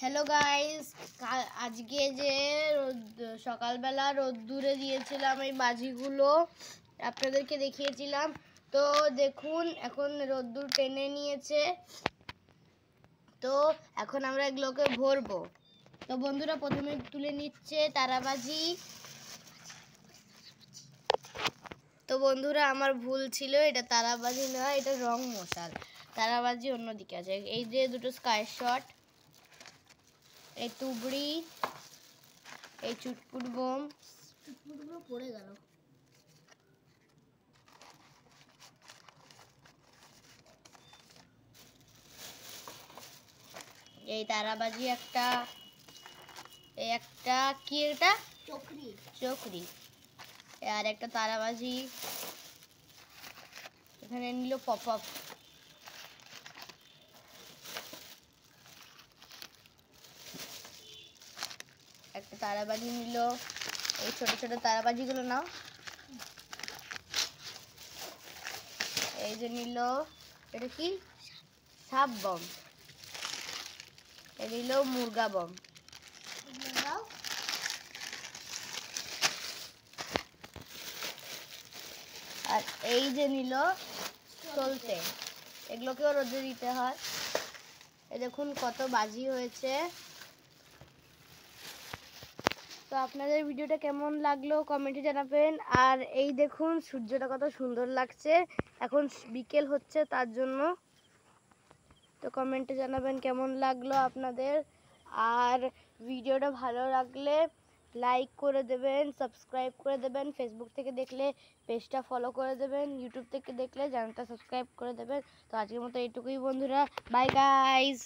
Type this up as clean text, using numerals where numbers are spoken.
Hello guys, আজকে যে সকালবেলা রোদ্দুরে দিয়েছিলাম এই বাজিগুলো আপনাদেরকে দেখিয়েছিলাম। তো দেখুন এখন রোদ্দুর টেনে নিয়েছে, তো এখন আমরা এগুলোকে ভরবো। তো বন্ধুরা প্রথমে তুলে নিচ্ছে তারাবাজি। তো বন্ধুরা আমার ভুল ছিল, এটা তারাবাজি নয়, এটা রং মশাল। তারাবাজি অন্যদিকে আছে। এই যে দুটো স্কাই শট, এই তুবড়ি, এই চুটপুট বোম, চুটপুটগুলো পড়ে গেল। এই তারাবাজি একটা, এই একটা কি, এটা চক্রি, চক্রি। আর একটা তারাবাজি এখানে নিল পপ আপ। একটা তারাবাজি নিল। এই ছোট ছোট তারাবাজিগুলো নাও। এই যে নিল, এটা কি, সাপ বম। এই নিল মুরগা বম। আর এই যে নিল চলতে, এগুলোকেও রোদে দিতে হয়। এই দেখুন কত বাজি হয়েছে। তো আপনাদের ভিডিওটা কেমন লাগলো কমেন্টে জানাবেন। আর এই দেখুন সূর্যটা কত সুন্দর লাগছে, এখন বিকেল হচ্ছে তার জন্য। তো কমেন্টে জানাবেন কেমন লাগলো আপনাদের। আর ভিডিওটা ভালো লাগলে লাইক করে দেবেন, সাবস্ক্রাইব করে দেবেন। ফেসবুক থেকে দেখলে পেজটা ফলো করে দেবেন, ইউটিউব থেকে দেখলে চ্যানেলটা সাবস্ক্রাইব করে দেবেন। তো আজকের মতো এইটুকুই বন্ধুরা, বাই গাইস।